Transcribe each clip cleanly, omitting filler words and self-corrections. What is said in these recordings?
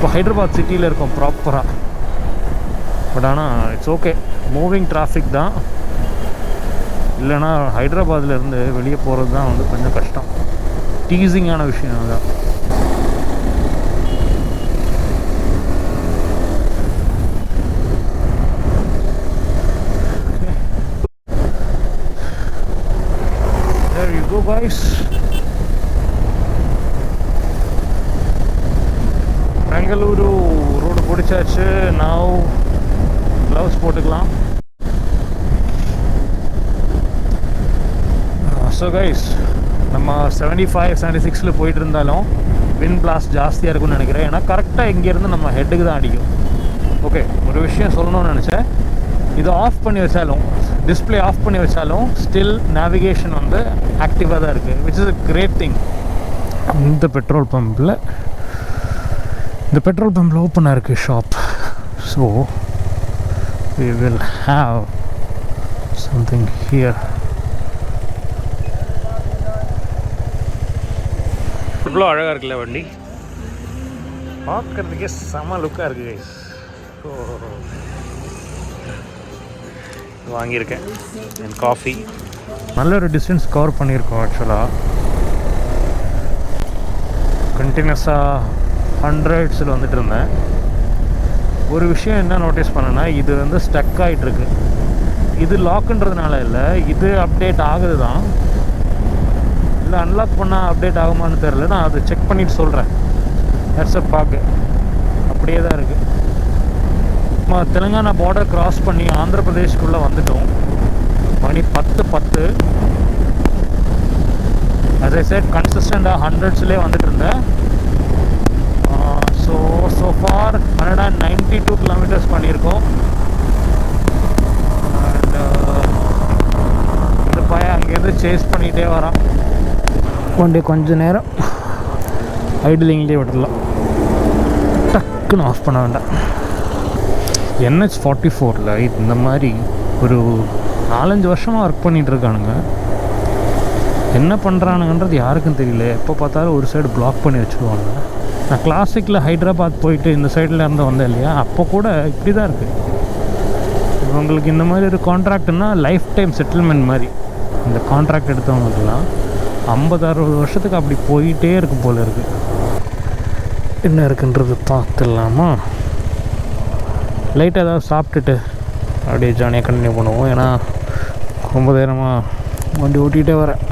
இப்போ ஹைதராபாத் சிட்டியில் இருக்கோம் ப்ராப்பராக. பட் ஆனால் இட்ஸ் ஓகே, மூவிங் டிராஃபிக் தான். இல்லைனா ஹைதராபாத்லேருந்து வெளியே போகிறது தான் வந்து கொஞ்சம் கஷ்டம், டீசிங்கான விஷயம் அதுதான். There you go guys. Bengaluru road பிடிச்சாச்சு. நான் க்ளவுஸ் போட்டுக்கலாம். ஸோ கைஸ், நம்ம 75-76 போயிட்டு இருந்தாலும் விண்ட் பிளாஸ்ட் ஜாஸ்தியாக இருக்கும்னு நினைக்கிறேன். ஏன்னா கரெக்டாக இங்கேருந்து நம்ம ஹெட்டுக்கு தான் அடிக்கும். ஓகே, ஒரு விஷயம் சொல்லணும்னு நினச்சேன். இது ஆஃப் பண்ணி வச்சாலும், டிஸ்பிளே ஆஃப் பண்ணி வச்சாலும் ஸ்டில் நேவிகேஷன் வந்து ஆக்டிவாக தான் இருக்குது, which is a great thing. இந்த பெட்ரோல் பம்பில் ஓப்பனாக இருக்குது shop. So we will have something here. இவ்வளோ அழகாக இருக்குல்ல வண்டி, பார்க்குறதுக்கே செம லுக்காக இருக்குது கைஸ். ஸோ வாங்கியிருக்கேன். அண்ட் காஃபி நல்ல ஒரு டிஸ்டன்ஸ் கவர் பண்ணியிருக்கோம். ஆக்சுவலாக கண்டினியூஸாக 100s வந்துட்டு இருந்தேன். ஒரு விஷயம் என்ன நோட்டீஸ் பண்ணேன்னா, இது வந்து ஸ்டக் ஆகிட்டுருக்கு. இது லாக்குன்றதுனால இல்லை, இது அப்டேட் ஆகுது தான். இல்லை அன்லாக் பண்ணால் அப்டேட் ஆகுமான்னு தெரில. நான் அதை செக் பண்ணிவிட்டு சொல்கிறேன். வாட்ஸ்அப் பார்க்க அப்படியே தான் இருக்குது. நம்ம தெலுங்கானா பார்டர் க்ராஸ் பண்ணி ஆந்திர பிரதேஷ்குள்ளே வந்துட்டோம். மணி 10:10. as I said, கன்சிஸ்டண்டாக 100sலேயே வந்துட்டு இருந்தேன். so far 192 kilometers பண்ணியிருக்கோம். அண்ட் இந்த பையன் அங்கேருந்து சேஸ் பண்ணிகிட்டே வரான். வண்டி கொஞ்சம் நேரம் ஐடிலிங்லேயே விட்டுடலாம், டக்குன்னு ஆஃப் பண்ண வேண்டாம். NH44 இந்த மாதிரி ஒரு 4-5 வருஷமாக ஒர்க் பண்ணிகிட்ருக்கானுங்க. என்ன பண்ணுறானுங்கன்றது யாருக்கும் தெரியல. எப்போ பார்த்தாலும் ஒரு சைடு பிளாக் பண்ணி வச்சுருவாங்க. நான் கிளாசிக்கில் ஹைதராபாத் போயிட்டு இந்த சைடில் இருந்து வந்தேன் இல்லையா, அப்போ கூட இப்படி தான் இருக்குது. இவங்களுக்கு இந்த மாதிரி ஒரு கான்ட்ராக்ட்னா லைஃப் டைம் செட்டில்மெண்ட் மாதிரி. இந்த கான்ட்ராக்ட் எடுத்தவங்களுக்குலாம் 50-60 வருஷத்துக்கு அப்படி போயிட்டே இருக்கும் போல் இருக்குது. என்ன இருக்குன்றது பார்த்துடலாமா? லைட்டாக ஏதாவது சாப்பிட்டுட்டு அப்படியே ஜாலியாக கண்டினியூ பண்ணுவோம். ஏன்னா ரொம்ப நேரமாக வண்டி ஓட்டிகிட்டே வரேன்.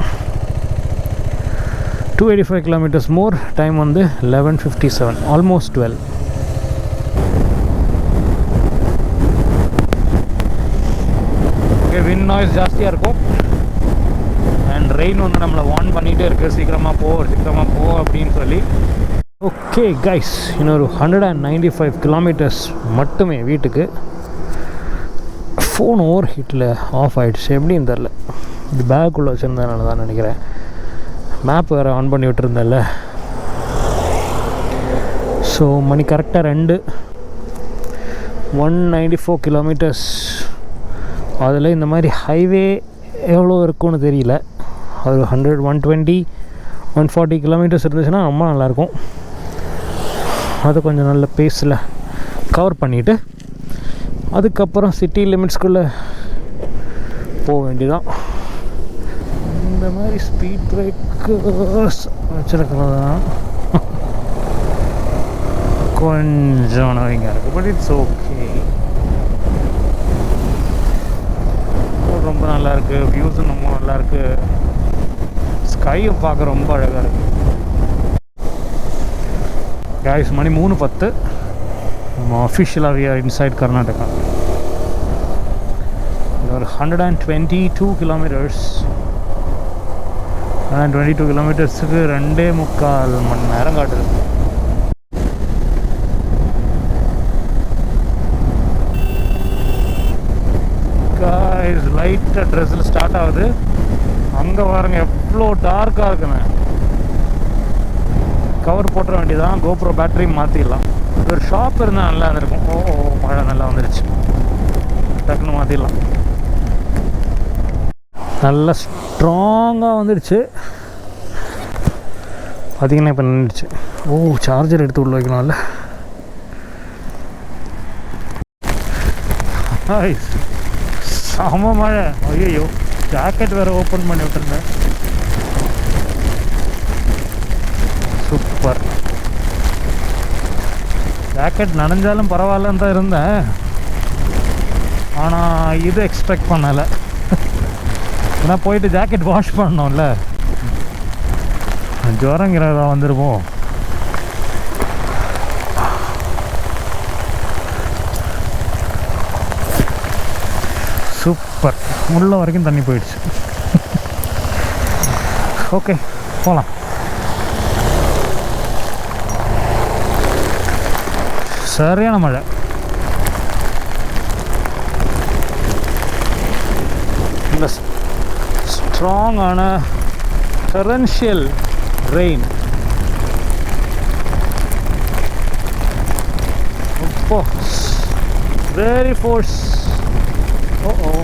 285 kilometers more. டைம் வந்து 11:57, ஆல்மோஸ்ட் 12. ஓகே, விண்ட் நாய்ஸ் ஜாஸ்தியாக இருக்கும். அண்ட் ரெயின் வந்து நம்மளை வார்ன் பண்ணிகிட்டே இருக்குது, சீக்கிரமாக போ அப்படின்னு சொல்லி. ஓகே கைஸ், இன்னொரு 195 kilometers மட்டுமே வீட்டுக்கு. ஃபோன் ஓவர் ஹீட்டில் ஆஃப் ஆகிடுச்சு, எப்படின்னு தெரில. இது பேக்குள்ளே வச்சுருந்ததுனால தான் நினைக்கிறேன். மேப் வேறு ஆன் பண்ணி விட்டுருந்தேன்ல. ஸோ மணி கரெக்டாக 2, 194 kilometers. அதில் இந்த மாதிரி ஹைவே எவ்வளோ இருக்கும்னு தெரியல. அது 100, 120, 140 kilometers இருந்துச்சுன்னா ரொம்ப நல்லாயிருக்கும். அதை கொஞ்சம் நல்ல பேஸில் கவர் பண்ணிவிட்டு அதுக்கப்புறம் சிட்டி லிமிட்ஸ்குள்ளே போக வேண்டியதான். இந்த மாதிரி ஸ்பீட் பிரேக்கர்ஸ் வச்சுருக்கிறது தான் கொஞ்சம் நோயிங்காக இருக்குது. But it's okay. ரொம்ப நல்லாயிருக்கு, வியூஸும் ரொம்ப நல்லாயிருக்கு, ஸ்கையும் பார்க்க ரொம்ப அழகாக இருக்குது. கைஸ், மணி 3:10. நம்ம அஃபிஷியலாக வி ஆர் இன்சைட் கர்நாடகா. ஒரு 122 kilometers. 122 kilometersக்கு 2.25 மணி நேரம் காட்டுது. கைஸ், லைட்டாக ட்ரெஸ்ஸில் ஸ்டார்ட் ஆகுது. அங்கே பாருங்க எவ்வளோ டார்க்காக இருக்குங்க. கவர் போட்டுற வேண்டியதான். கோப்ரோ பேட்டரி மாற்றிடலாம். ஒரு ஷாப் இருந்தால் நல்லா இருந்திருக்கும். மழை நல்லா வந்துடுச்சு, டக்குன்னு மாற்றிடலாம். நல்லா ஸ்ட்ராங்காக வந்துடுச்சு. பார்த்திங்கன்னா இப்போ நின்றுச்சு. சார்ஜர் எடுத்து உள்ள வைக்கணும்ல. நைஸ். செம மழை. ஐயோ, ஜாக்கெட் வேறு ஓப்பன் பண்ணி விட்டுருந்தேன். சூப்பர். ஜாக்கெட் நனைஞ்சாலும் பரவாயில்லன்னு தான் இருந்தேன், ஆனால் இது எக்ஸ்பெக்ட் பண்ணலை. ஏன்னா போயிட்டு ஜாக்கெட் வாஷ் பண்ணோம்ல, ஜுரங்கிறதா வந்துருமோ. சூப்பர். உள்ள வரைக்கும் தண்ணி போயிடுச்சு. ஓகே, போகலாம். சரியான மழை. இந்த ஸ்ட்ராங்கான torrential rain. Oh, very force. Uh-oh.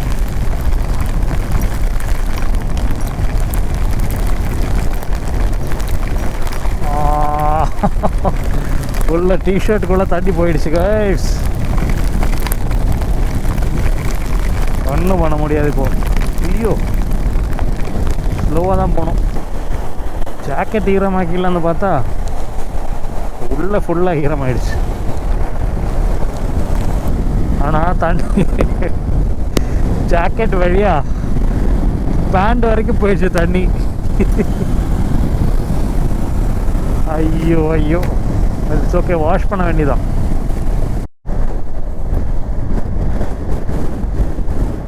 உள்ள டிஷர்ட்டுக்குள்ளே தண்ணி போயிடுச்சு கைஸ். ஒன்றும் பண்ண முடியாது இப்போ. ஐயோ, ஸ்லோவாக தான் போகணும். ஜாக்கெட் ஈரமாக்கிடலான்னு பார்த்தா உள்ளே ஃபுல்லாக ஈரமாயிடுச்சு. ஆனால் தண்ணி ஜாக்கெட் வழியா பேண்ட் வரைக்கும் போயிடுச்சு தண்ணி. ஐயோ ஐயோ, இட்ஸ் ஓகே, வாஷ் பண்ண வேண்டியதான்.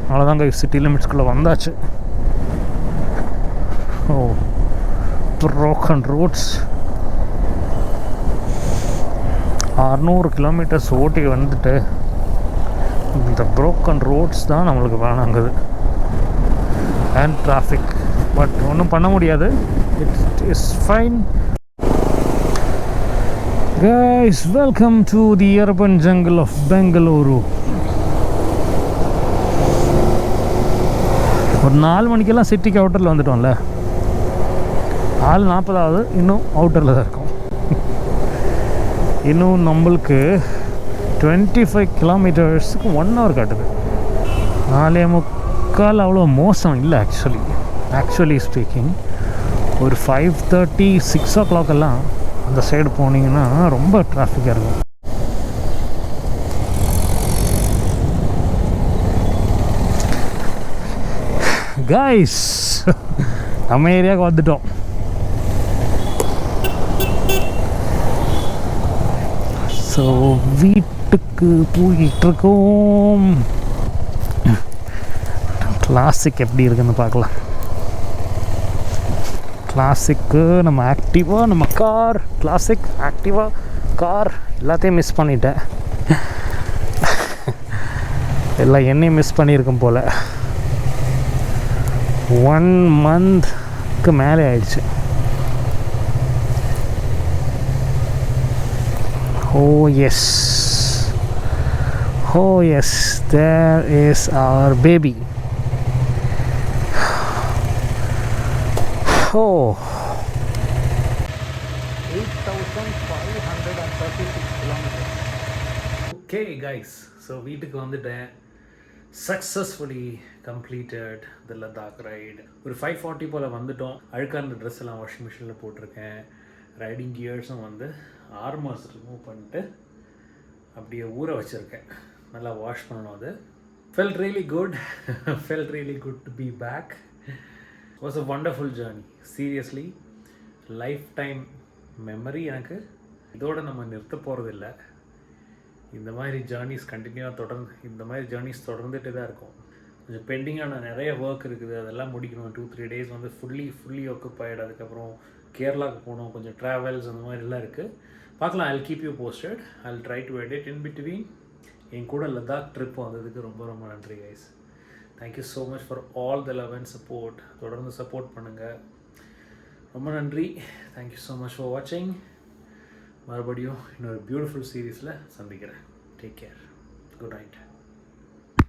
அவ்வளோதாங்க, சிட்டி லிமிட்ஸ்குள்ளே வந்தாச்சு. ஓ, broken roads. 600 கிலோமீட்டர்ஸ் ஓட்டி வந்துட்டு இந்த broken roads தான் நம்மளுக்கு வேணாங்குது, அண்ட் டிராஃபிக். பட் ஒன்றும் பண்ண முடியாது, it is fine. Guys, welcome to the urban jungle of Bengaluru. ஒரு 4 மணிக்கெல்லாம் சிட்டிக்கு அவுட்டரில் வந்துட்டோம்ல. 4:40 இன்னும் அவுட்டரில் தான் இருக்கும். இன்னும் நம்மளுக்கு 25 கிலோமீட்டர்ஸுக்கு 1 hour காட்டுது. 4:45 அவ்வளோ மோசம் இல்லை ஆக்சுவலி ஸ்பீக்கிங். ஒரு 5:30 6 o'clock எல்லாம் அந்த சைடு போனீங்கன்னா ரொம்ப டிராஃபிக்காக இருக்கும். கைஸ், நம்ம ஏரியாவுக்கு வந்துட்டோம். ஸோ வீட்டுக்கு போயிட்டுருக்கோம். கிளாசிக் எப்படி இருக்குன்னு பார்க்கலாம். கிளாசிக்கு நம்ம ஆக்டிவா, நம்ம கார், கிளாசிக், ஆக்டிவா, கார் எல்லாத்தையும் மிஸ் பண்ணிட்டேன். எல்லாம் என்னையும் மிஸ் பண்ணியிருக்கும் போல். 1 monthக்கு மேலே ஆயிடுச்சு. Oh yes, there is our baby. Oh, 8,536 kilometers. Okay guys, so வீட்டுக்கு வந்துட்டேன். Successfully completed the Ladakh ride. ஒரு 5:40 போல் வந்துட்டோம். அழுக்கான ட்ரெஸ் எல்லாம் வாஷிங் மிஷினில் போட்டிருக்கேன். ரைடிங் கியர்ஸும் வந்து ஆர்மர்ஸ் ரிமூவ் பண்ணிட்டு அப்படியே ஊற வச்சுருக்கேன். நல்லா வாஷ் பண்ணணும். அது felt really good to be back. It was a wonderful journey. Seriously, lifetime memory. எனக்கு இதோட நம்ம நிறுத்த போகிறதில்ல. இந்த மாதிரி ஜேர்னிஸ் தொடர்ந்துட்டு தான் இருக்கும். கொஞ்சம் பெண்டிங்கான நிறைய ஒர்க் இருக்குது, அதெல்லாம் முடிக்கணும். 2-3 days வந்து ஃபுல்லி ஆக்குப்பைடு. அதுக்கப்புறம் கேரளாவுக்கு போகணும், கொஞ்சம் ட்ராவல்ஸ் அந்த மாதிரிலாம் இருக்குது. பார்க்கலாம். I'll keep you posted. I'll try to edit in between. என் கூட லடாக் ட்ரிப் வந்ததுக்கு ரொம்ப நன்றி guys. Thank you so much for all the love and support. தொடர்ந்து சப்போர்ட் பண்ணுங்கள். ரொம்ப நன்றி. தேங்க்யூ ஸோ மச் ஃபார் வாட்சிங். மறுபடியும் இன்னொரு பியூட்டிஃபுல் சீரீஸில் சந்திக்கிறேன். Take care. Good night.